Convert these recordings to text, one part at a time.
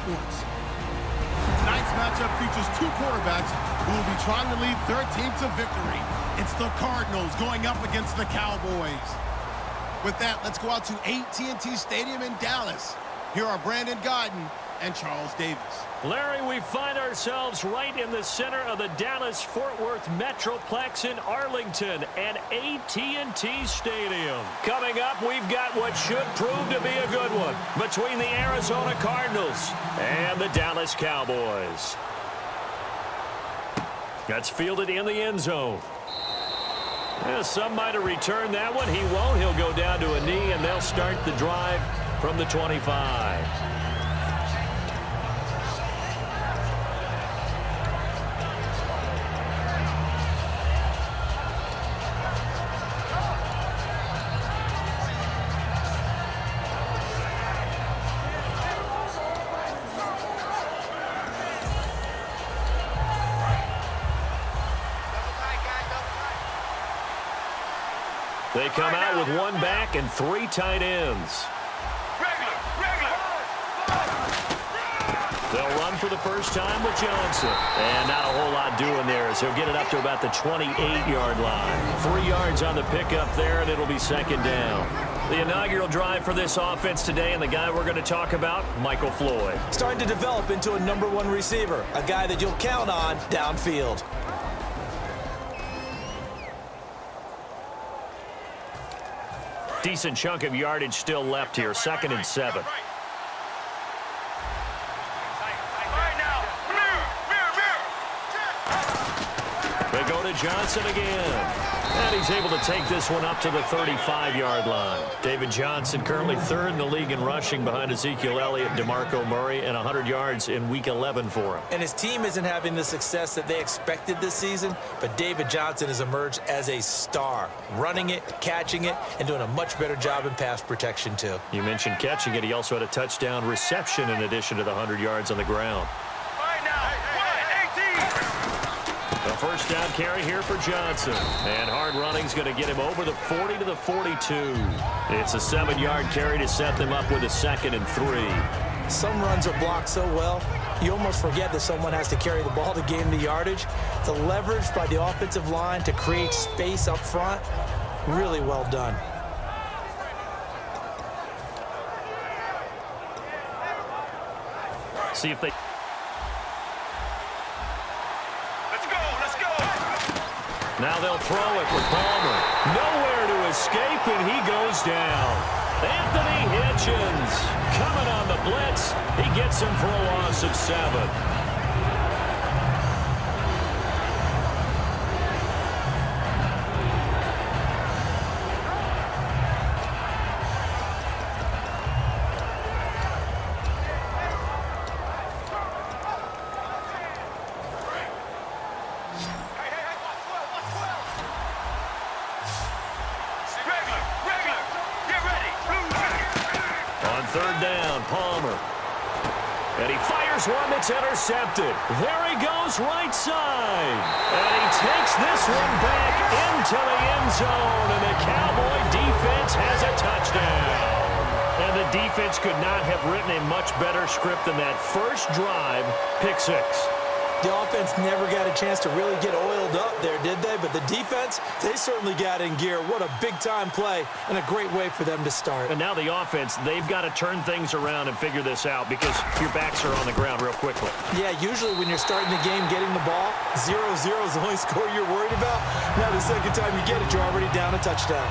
sports. Tonight's matchup features two quarterbacks who will be trying to lead their team to victory. It's the Cardinals going up against the Cowboys. With that, let's go out to AT&T Stadium in Dallas. Here are Brandon Gaudin and Charles Davis. Larry, we find ourselves right in the center of the Dallas-Fort Worth Metroplex in Arlington at AT&T Stadium. Coming up, we've got what should prove to be a good one between the Arizona Cardinals and the Dallas Cowboys. That's fielded in the end zone. Yeah, some might have returned that one. He won't. He'll go down to a knee, and they'll start the drive from the 25. They come out with one back and three tight ends. They'll run for the first time with Johnson. And not a whole lot doing there as he'll get it up to about the 28-yard line. 3 yards on the pickup there, and it'll be second down. The inaugural drive for this offense today, and the guy we're going to talk about, Michael Floyd. Starting to develop into a #1 receiver, a guy that you'll count on downfield. Decent chunk of yardage still left here. 2nd and 7. They go to Johnson again. And he's able to take this one up to the 35-yard line. David Johnson currently 3rd in the league in rushing behind Ezekiel Elliott, DeMarco Murray, and 100 yards in Week 11 for him. And his team isn't having the success that they expected this season, but David Johnson has emerged as a star, running it, catching it, and doing a much better job in pass protection, too. You mentioned catching it. He also had a touchdown reception in addition to the 100 yards on the ground. The first down carry here for Johnson. And hard running's going to get him over the 40 to the 42. It's a 7-yard carry to set them up with a 2nd and 3. Some runs are blocked so well, you almost forget that someone has to carry the ball to gain the yardage. The leverage by the offensive line to create space up front, really well done. See if they... Now they'll throw it with Palmer. Nowhere to escape, and he goes down. Anthony Hitchens coming on the blitz. He gets him for a loss of 7. One that's intercepted. There he goes right side. And he takes this one back into the end zone. And the Cowboy defense has a touchdown. And the defense could not have written a much better script than that first drive, pick 6. The offense never got a chance to really get oiled up there, did they? But the defense, they certainly got in gear. What a big-time play and a great way for them to start. And now the offense, they've got to turn things around and figure this out because your backs are on the ground real quickly. Yeah, usually when you're starting the game getting the ball, 0-0 is the only score you're worried about. Now the second time you get it, you're already down a touchdown.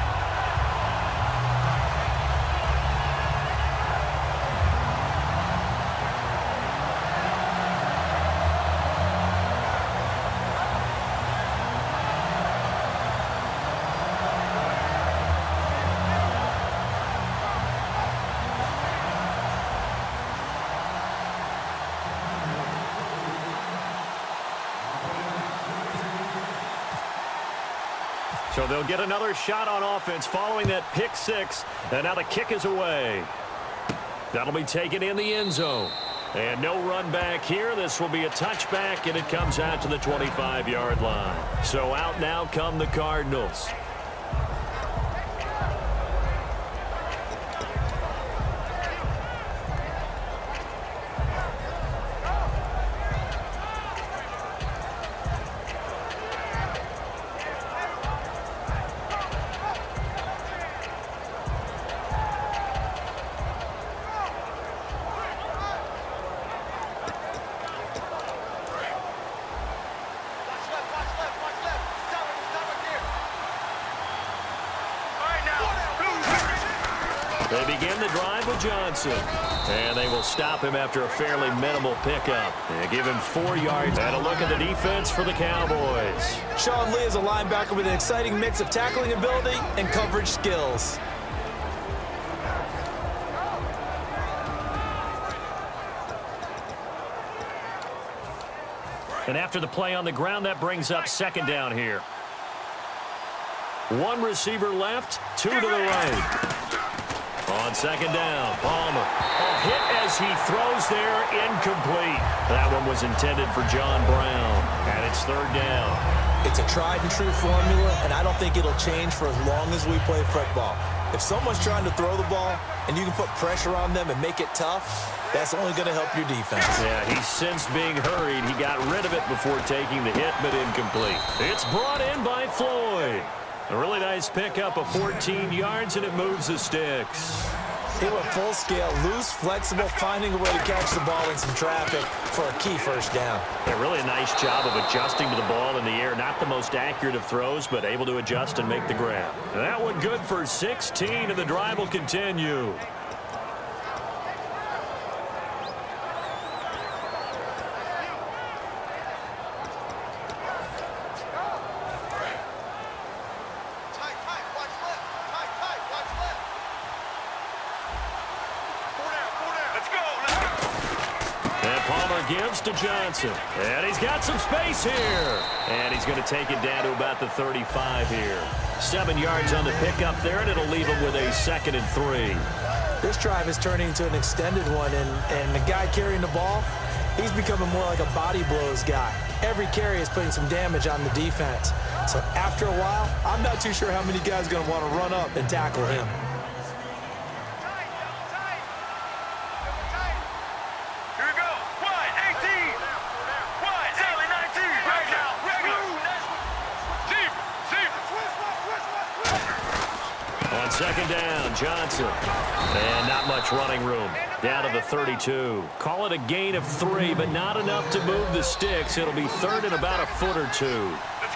So they'll get another shot on offense following that pick 6. And now the kick is away. That'll be taken in the end zone. And no run back here. This will be a touchback, and it comes out to the 25-yard line. So out now come the Cardinals. They begin the drive with Johnson. And they will stop him after a fairly minimal pickup. They give him 4 yards. And a look at the defense for the Cowboys. Sean Lee is a linebacker with an exciting mix of tackling ability and coverage skills. And after the play on the ground, that brings up second down here. 1 receiver left, 2 to the right. On second down, Palmer. A hit as he throws there, incomplete. That one was intended for John Brown, and it's third down. It's a tried and true formula, and I don't think it'll change for as long as we play football. If someone's trying to throw the ball and you can put pressure on them and make it tough, that's only going to help your defense. Yeah, he sensed being hurried. He got rid of it before taking the hit, but incomplete. It's brought in by Floyd. A really nice pickup of 14 yards, and it moves the sticks. He went full scale, loose, flexible, finding a way to catch the ball in some traffic for a key first down. Yeah, really a nice job of adjusting to the ball in the air. Not the most accurate of throws, but able to adjust and make the grab. And that one good for 16, and the drive will continue. Gives to Johnson. And he's got some space here. And he's going to take it down to about the 35 here. 7 yards on the pickup there, and it'll leave him with a 2nd and 3. This drive is turning into an extended one, and the guy carrying the ball, he's becoming more like a body blows guy. Every carry is putting some damage on the defense. So after a while, I'm not too sure how many guys are going to want to run up and tackle him. Second down, Johnson. And not much running room. Down to the 32. Call it a gain of 3, but not enough to move the sticks. It'll be third and about a foot or 2.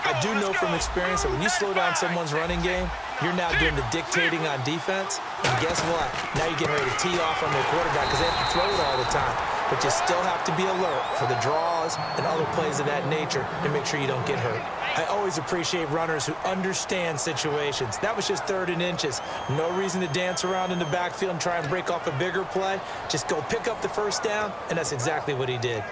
I do know from experience that when you slow down someone's running game, you're now doing the dictating on defense. And guess what? Now you're getting ready to tee off on their quarterback because they have to throw it all the time. But you still have to be alert for the draws and other plays of that nature and make sure you don't get hurt. I always appreciate runners who understand situations. That was just 3rd and inches. No reason to dance around in the backfield and try and break off a bigger play. Just go pick up the first down, and that's exactly what he did.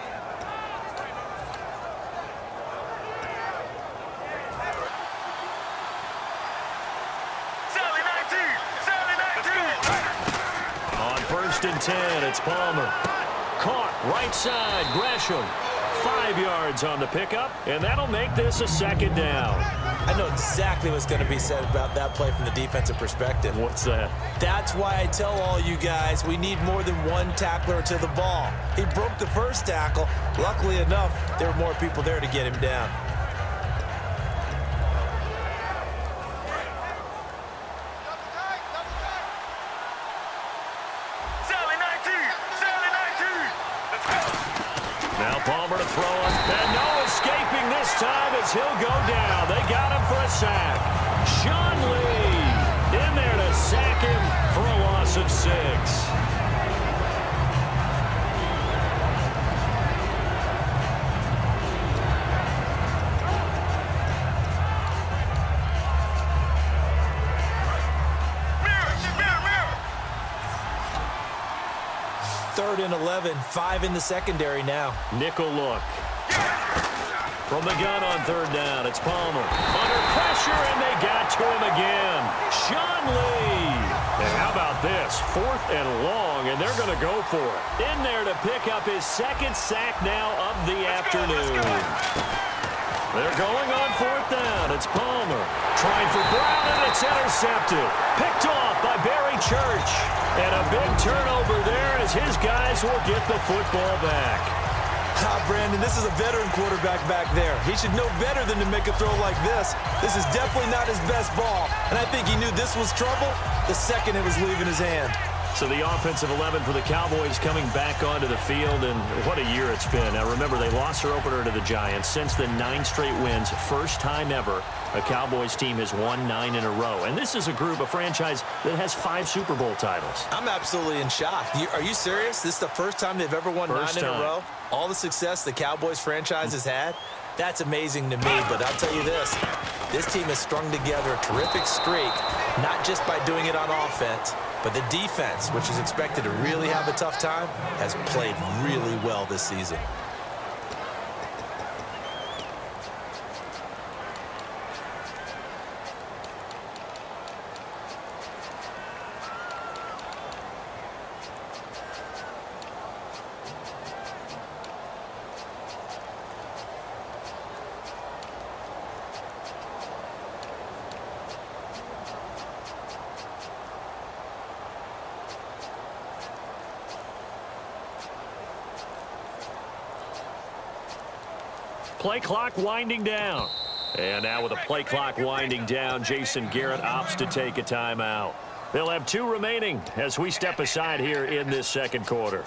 On 1st and 10, it's Palmer. Caught right side, Gresham. 5 yards on the pickup, and that'll make this a 2nd down. I know exactly what's going to be said about that play from the defensive perspective. What's that? That's why I tell all you guys we need more than one tackler to the ball. He broke the first tackle. Luckily enough, there were more people there to get him down. Now Palmer to throw him. And no escaping this time as he'll go down. They got him for a sack. Sean Lee in there to sack him for a loss of 6. Third and 11, 5 in the secondary now. Nickel look. From the gun on 3rd down, it's Palmer. Under pressure, and they got to him again. Sean Lee. And how about this? 4th and long, and they're going to go for it. In there to pick up his 2nd sack now of the afternoon. They're going on 4th down. It's Palmer. Trying for Brown, and it's intercepted. Picked off by Barry Church. And a big turnover there as his guys will get the football back. Brandon, this is a veteran quarterback back there. He should know better than to make a throw like this. This is definitely not his best ball. And I think he knew this was trouble the second it was leaving his hand. So the offensive 11 for the Cowboys coming back onto the field, and what a year it's been. Now remember, they lost their opener to the Giants. Since then, 9 straight wins. First time ever a Cowboys team has won 9 in a row. And this is a group, a franchise that has 5 Super Bowl titles. I'm absolutely in shock. Are you serious? This is the first time they've ever won 9 in a row? All the success the Cowboys franchise has had? That's amazing to me, but I'll tell you this team has strung together a terrific streak, not just by doing it on offense, but the defense, which is expected to really have a tough time, has played really well this season. Play clock winding down. And now with a play clock winding down, Jason Garrett opts to take a timeout. They'll have 2 remaining as we step aside here in this second quarter.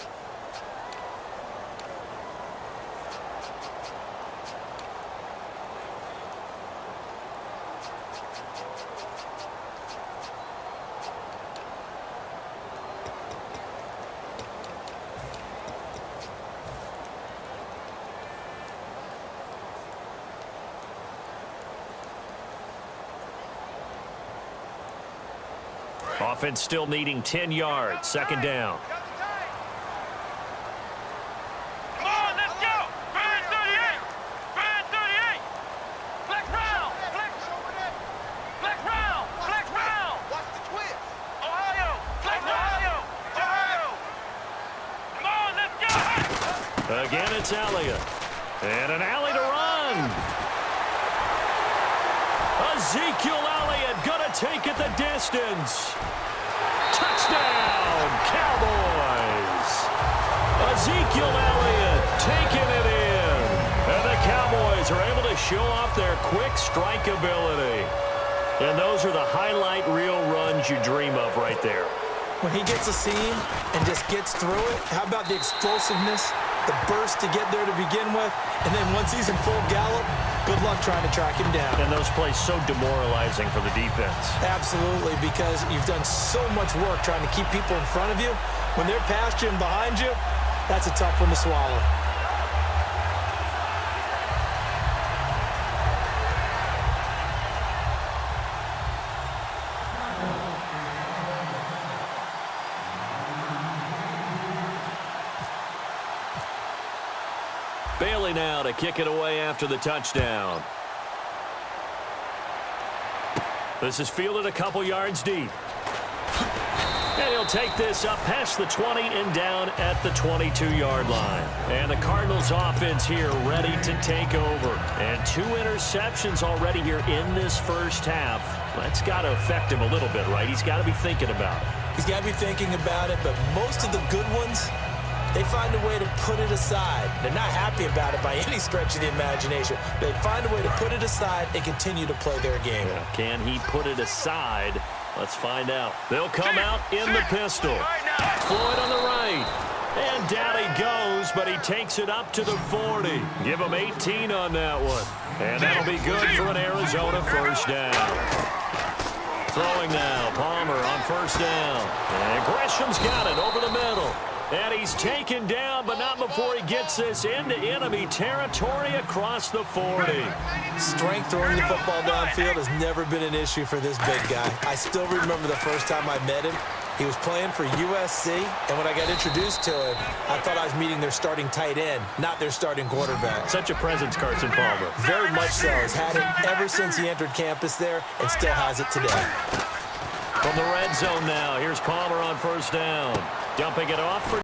Offense still needing 10 yards. Second down. Come on, let's go. Brand 38. Brand 38. Flex round. Flex round. Flex round. Watch the twist. Ohio. Flex Ohio. Ohio. Come on, let's go. Again, it's Elliott. And an alley to run. Ezekiel Elliott going to take it the distance. Touchdown, Cowboys. Ezekiel Elliott taking it in. And the Cowboys are able to show off their quick strike ability. And those are the highlight reel runs you dream of right there. When he gets a seam and just gets through it, how about the explosiveness, the burst to get there to begin with, and then once he's in full gallop, good luck trying to track him down. And those plays so demoralizing for the defense. Absolutely, because you've done so much work trying to keep people in front of you. When they're past you and behind you, that's a tough one to swallow. Bailey now to kick it away after the touchdown. This is fielded a couple yards deep. And he'll take this up past the 20 and down at the 22-yard line. And the Cardinals offense here ready to take over. And 2 interceptions already here in this first half. That's got to affect him a little bit, right? He's got to be thinking about it. He's got to be thinking about it, but most of the good ones, they find a way to put it aside. They're not happy about it by any stretch of the imagination. They find a way to put it aside and continue to play their game. Yeah. Can he put it aside? Let's find out. They'll come out in the pistol. Floyd on the right. And down he goes, but he takes it up to the 40. Give him 18 on that one. And that'll be good for an Arizona first down. Throwing now. Palmer on first down. And Gresham's got it over the middle. And he's taken down, but not before he gets this into enemy territory across the 40. Strength throwing the football downfield has never been an issue for this big guy. I still remember the first time I met him. He was playing for USC, and when I got introduced to him, I thought I was meeting their starting tight end, not their starting quarterback. Such a presence, Carson Palmer. Very much so. Has had it ever since he entered campus there and still has it today. From the red zone now, here's Palmer on first down. Dumping it off for